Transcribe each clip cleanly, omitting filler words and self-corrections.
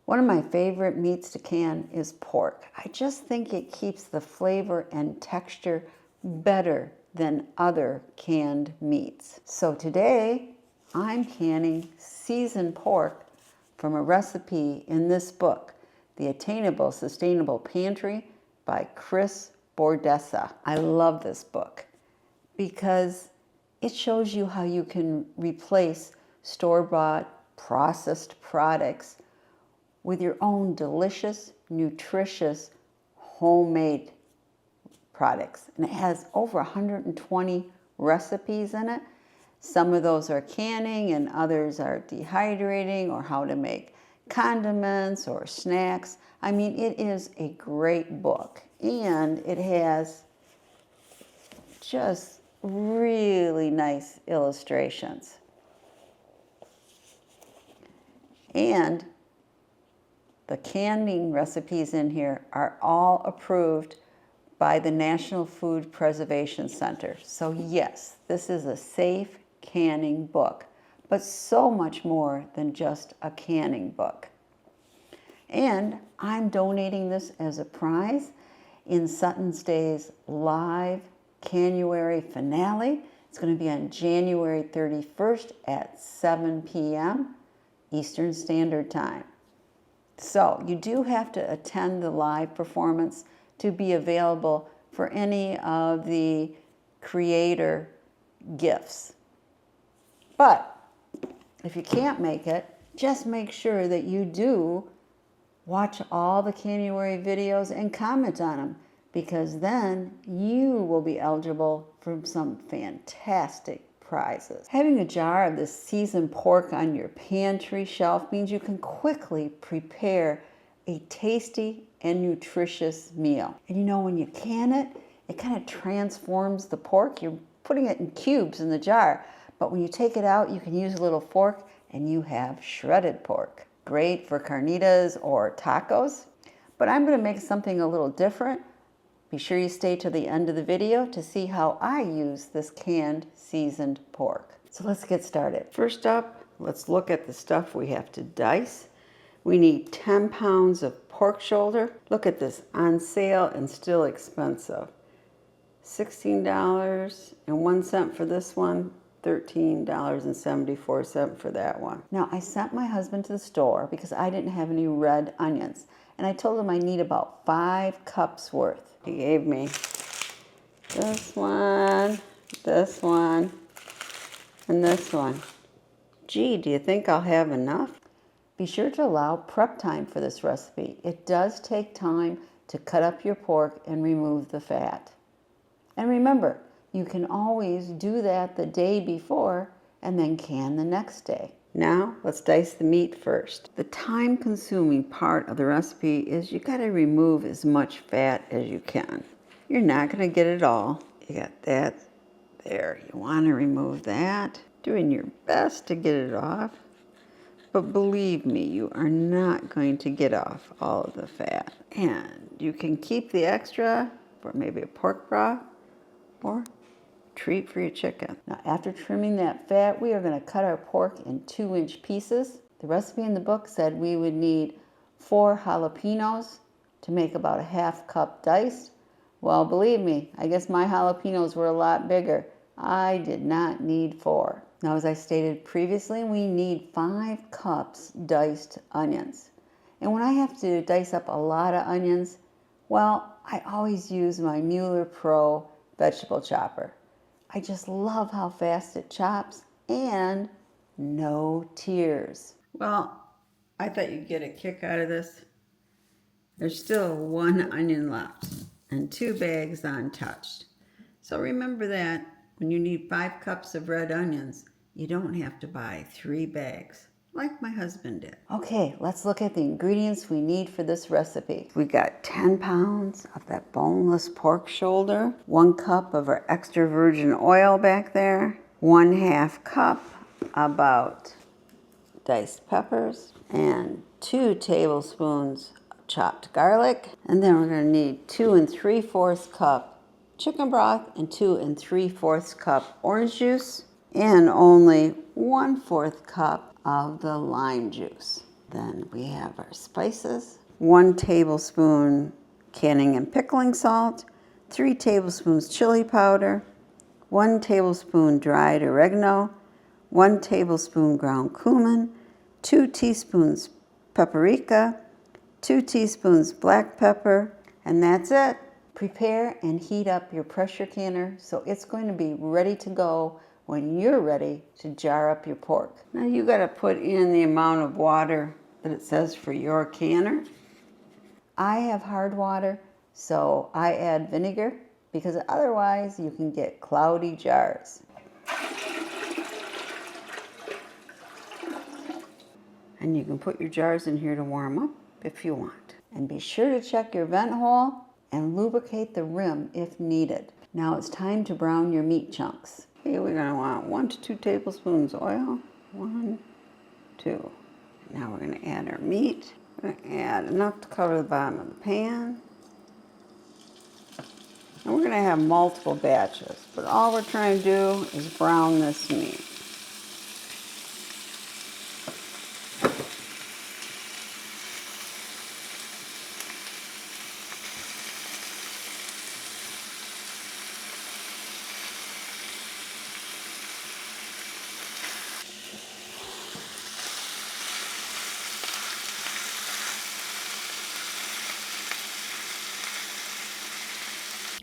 One of my favorite meats to can is pork. I just think it keeps the flavor and texture better than other canned meats. So today I'm canning seasoned pork from a recipe in this book, The Attainable Sustainable Pantry by Kris Bordessa. I love this book because it shows you how you can replace store-bought processed products with your own delicious, nutritious, homemade products. And it has over 120 recipes in it. Some of those are canning and others are dehydrating or how to make condiments or snacks. I mean, it is a great book and it has just really nice illustrations. And the canning recipes in here are all approved by the National Food Preservation Center. So yes, this is a safe canning book, but so much more than just a canning book. And I'm donating this as a prize in Sutton's Day's live Canuary finale. It's going to be on January 31st at 7 p.m. Eastern Standard Time. So you do have to attend the live performance to be available for any of the creator gifts. But if you can't make it, just make sure that you do watch all the Canuary videos and comment on them, because then you will be eligible for some fantastic prizes. Having a jar of this seasoned pork on your pantry shelf means you can quickly prepare a tasty and nutritious meal. And you know, when you can it, it kind of transforms the pork. You're putting it in cubes in the jar, but when you take it out, you can use a little fork and you have shredded pork. Great for carnitas or tacos. But I'm going to make something a little different. Be sure you stay to the end of the video to see how I use this canned seasoned pork. So let's get started. First up, let's look at the stuff we have to dice. We need 10 pounds of pork shoulder. Look at this, on sale and still expensive. $16.01 for this one, $13.74 for that one. Now, I sent my husband to the store because I didn't have any red onions. And I told him I need about 5 cups worth. He gave me this one, and this one. Gee, do you think I'll have enough? Be sure to allow prep time for this recipe. It does take time to cut up your pork and remove the fat. And remember, you can always do that the day before and then can the next day. Now, let's dice the meat first. The time-consuming part of the recipe is you gotta remove as much fat as you can. You're not gonna get it all. You got that there. You wanna remove that. Doing your best to get it off. But believe me, you are not going to get off all of the fat. And you can keep the extra for maybe a pork broth or treat for your chicken. Now, after trimming that fat, we are going to cut our pork in 2-inch pieces. The recipe in the book said we would need 4 jalapenos to make about a 1/2 cup diced. Well, believe me, I guess my jalapenos were a lot bigger. I did not need 4. Now, as I stated previously, we need 5 cups diced onions. And when I have to dice up a lot of onions, well, I always use my Mueller Pro vegetable chopper. I just love how fast it chops and no tears. Well, I thought you'd get a kick out of this. There's still 1 onion left and 2 bags untouched. So remember that when you need 5 cups of red onions, you don't have to buy 3 bags like my husband did. Okay, let's look at the ingredients we need for this recipe. We got 10 pounds of that boneless pork shoulder, 1 cup of our extra virgin oil back there, 1/2 cup about diced peppers, and 2 tablespoons of chopped garlic. And then we're gonna need 2 3/4 cup chicken broth and 2 3/4 cup orange juice, and only 1/4 cup of the lime juice. Then we have our spices. 1 tablespoon canning and pickling salt, 3 tablespoons chili powder, 1 tablespoon dried oregano, 1 tablespoon ground cumin, 2 teaspoons paprika, 2 teaspoons black pepper, and that's it. Prepare and heat up your pressure canner so it's going to be ready to go when you're ready to jar up your pork. Now you got to put in the amount of water that it says for your canner. I have hard water, so I add vinegar because otherwise you can get cloudy jars. And you can put your jars in here to warm up if you want. And be sure to check your vent hole and lubricate the rim if needed. Now it's time to brown your meat chunks. Okay, we're going to want 1 to 2 tablespoons oil. 1, 2. Now we're going to add our meat. We're going to add enough to cover the bottom of the pan. And we're going to have multiple batches, but all we're trying to do is brown this meat.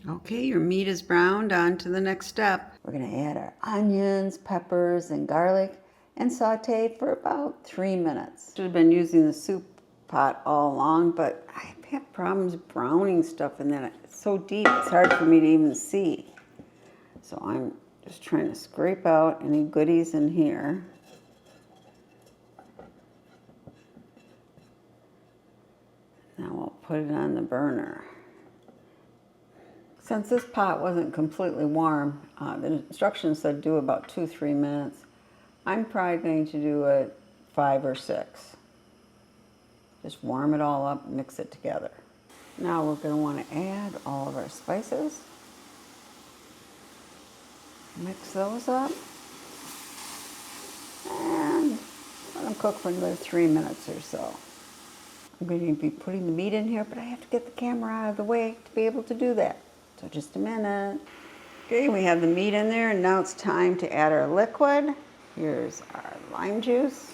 Okay, your meat is browned. On to the next step. We're going to add our onions, peppers, and garlic and saute for about 3 minutes. Should have been using the soup pot all along, but I've had problems browning stuff in that. It's so deep, it's hard for me to even see. So I'm just trying to scrape out any goodies in here. Now we'll put it on the burner. Since this pot wasn't completely warm, the instructions said do about 2-3 minutes. I'm probably going to do it 5 or 6. Just warm it all up, mix it together. Now we're going to want to add all of our spices. Mix those up. And let them cook for another 3 minutes or so. I'm going to be putting the meat in here, but I have to get the camera out of the way to be able to do that. So just a minute. Okay, we have the meat in there, and now it's time to add our liquid. Here's our lime juice,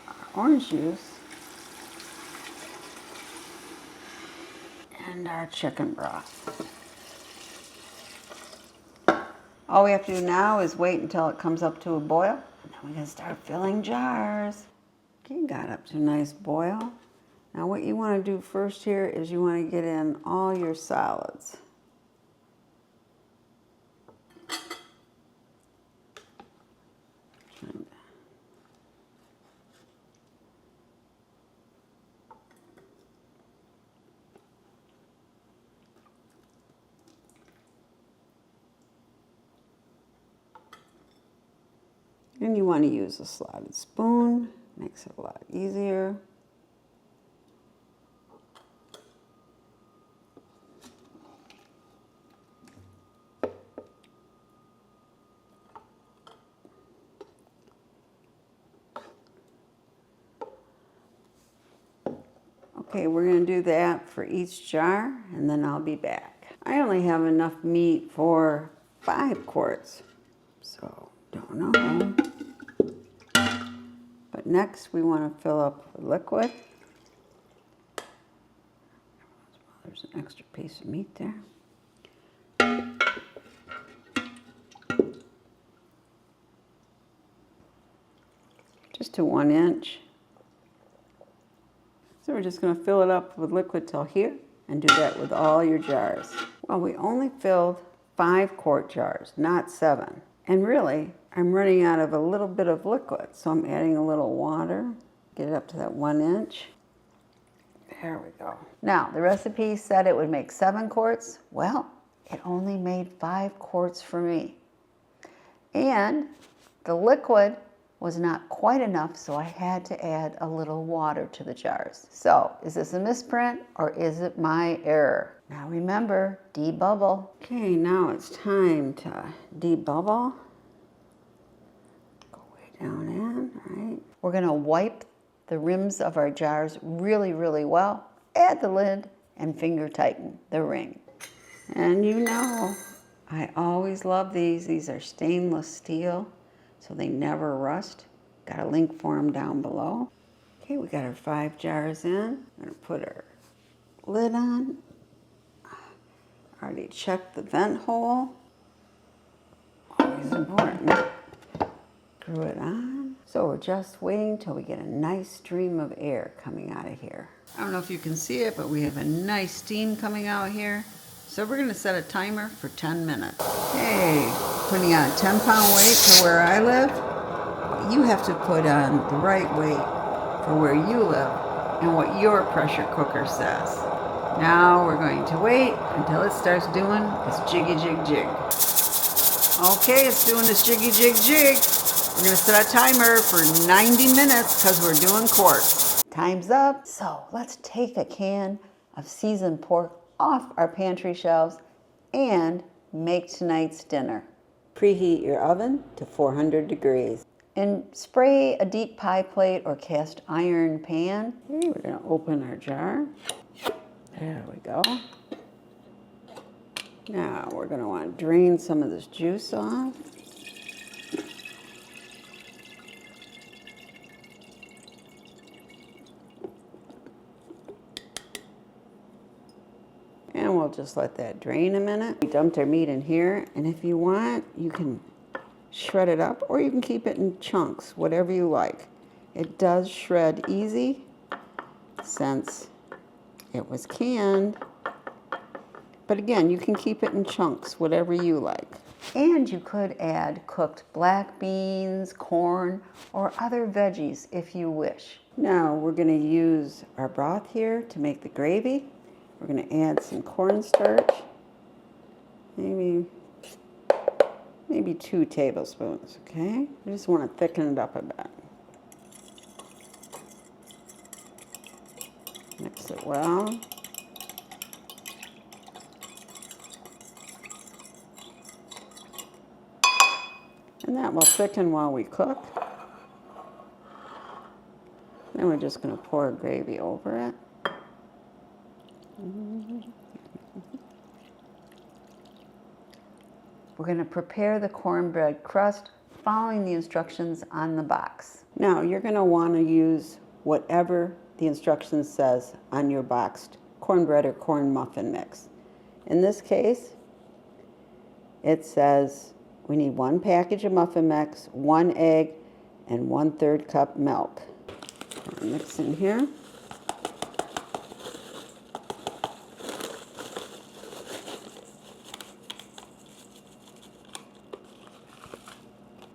our orange juice, and our chicken broth. All we have to do now is wait until it comes up to a boil, and then we're going to start filling jars. Okay, got up to a nice boil. Now what you want to do first here is you want to get in all your solids. And you want to use a slotted spoon, makes it a lot easier. Okay, we're going to do that for each jar, and then I'll be back. I only have enough meat for 5 quarts, so don't know. But next we want to fill up with liquid. There's an extra piece of meat there. Just to 1 inch. So we're just going to fill it up with liquid till here and do that with all your jars. Well, we only filled 5 quart jars, not 7. And really, I'm running out of a little bit of liquid, so I'm adding a little water, get it up to that 1 inch. There we go. Now, the recipe said it would make 7 quarts. Well, it only made 5 quarts for me. And the liquid was not quite enough, so I had to add a little water to the jars. So, is this a misprint or is it my error? Now remember, debubble. Okay, now it's time to debubble. Go way down in, right? We're gonna wipe the rims of our jars really, really well. Add the lid and finger tighten the ring. And you know, I always love these. These are stainless steel, so they never rust. Got a link for them down below. Okay, we got our 5 jars in. I'm gonna put our lid on. Already checked the vent hole. Always important. Screw it on. So we're just waiting till we get a nice stream of air coming out of here. I don't know if you can see it, but we have a nice steam coming out here. So we're gonna set a timer for 10 minutes. Okay, putting on a 10-pound weight for where I live. You have to put on the right weight for where you live and what your pressure cooker says. Now we're going to wait until it starts doing its jiggy jig jig. Okay, it's doing this jiggy jig jig. We're gonna set a timer for 90 minutes because we're doing quarts. Time's up. So let's take a can of seasoned pork off our pantry shelves and make tonight's dinner. Preheat your oven to 400 degrees. And spray a deep pie plate or cast iron pan. Okay, we're gonna open our jar. There we go. Now we're gonna wanna drain some of this juice off. And we'll just let that drain a minute. We dumped our meat in here, and if you want, you can shred it up or you can keep it in chunks, whatever you like. It does shred easy since it was canned. But again, you can keep it in chunks, whatever you like. And you could add cooked black beans, corn, or other veggies if you wish. Now we're gonna use our broth here to make the gravy. We're gonna add some cornstarch, maybe 2 tablespoons, okay? I just wanna thicken it up a bit. Mix it well. And that will thicken while we cook. Then we're just gonna pour gravy over it. We're gonna prepare the cornbread crust following the instructions on the box. Now you're gonna wanna use whatever the instructions says on your boxed cornbread or corn muffin mix. In this case, it says we need 1 package of muffin mix, 1 egg, and 1/3 cup milk. Mix in here.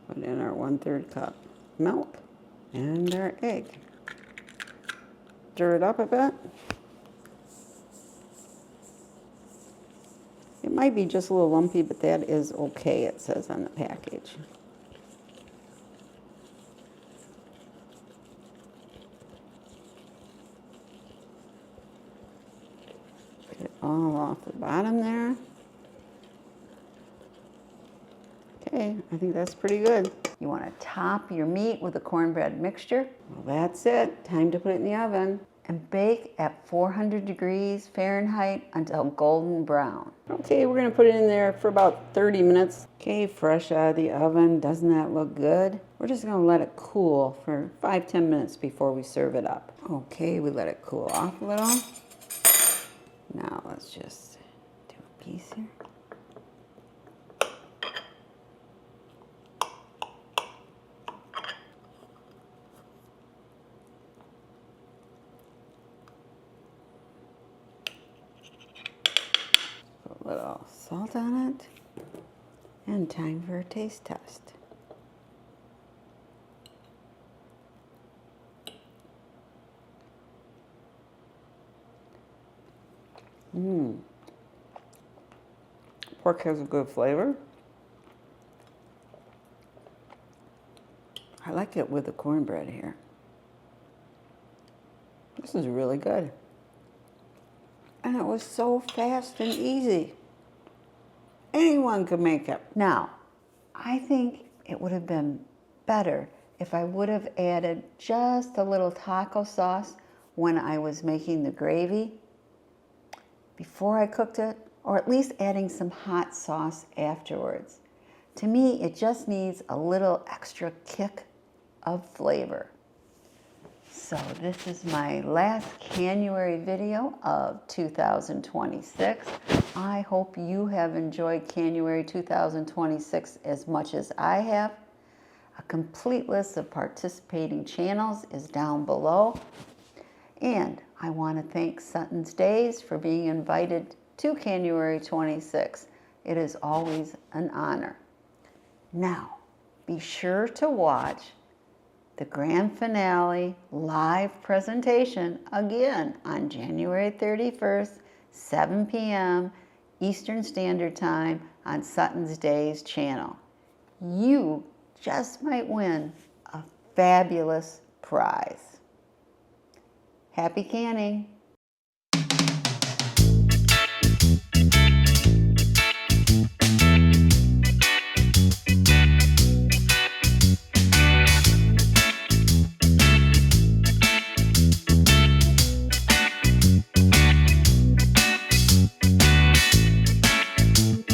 Put in our 1/3 cup milk and our egg. Stir it up a bit. It might be just a little lumpy, but that is okay, it says on the package. Get it all off the bottom there. Okay, I think that's pretty good. You want to top your meat with the cornbread mixture. Well, that's it. Time to put it in the oven. And bake at 400 degrees Fahrenheit until golden brown. Okay, we're gonna put it in there for about 30 minutes. Okay, fresh out of the oven. Doesn't that look good? We're just gonna let it cool for 5-10 minutes before we serve it up. Okay, we let it cool off a little. Now let's just do a piece here. A little salt on it, and time for a taste test. Pork has a good flavor. I like it with the cornbread here. This is really good. And it was so fast and easy. Anyone could make it. Now, I think it would have been better if I would have added just a little taco sauce when I was making the gravy before I cooked it, or at least adding some hot sauce afterwards. To me, it just needs a little extra kick of flavor. So this is my last Canuary video of 2026. I hope you have enjoyed Canuary 2026 as much as I have. A complete list of participating channels is down below. And I want to thank Sutton's Days for being invited to Canuary 26. It is always an honor. Now, be sure to watch the grand finale live presentation again on January 31st, 7 p.m. Eastern Standard Time on Sutton's Days channel. You just might win a fabulous prize. Happy canning!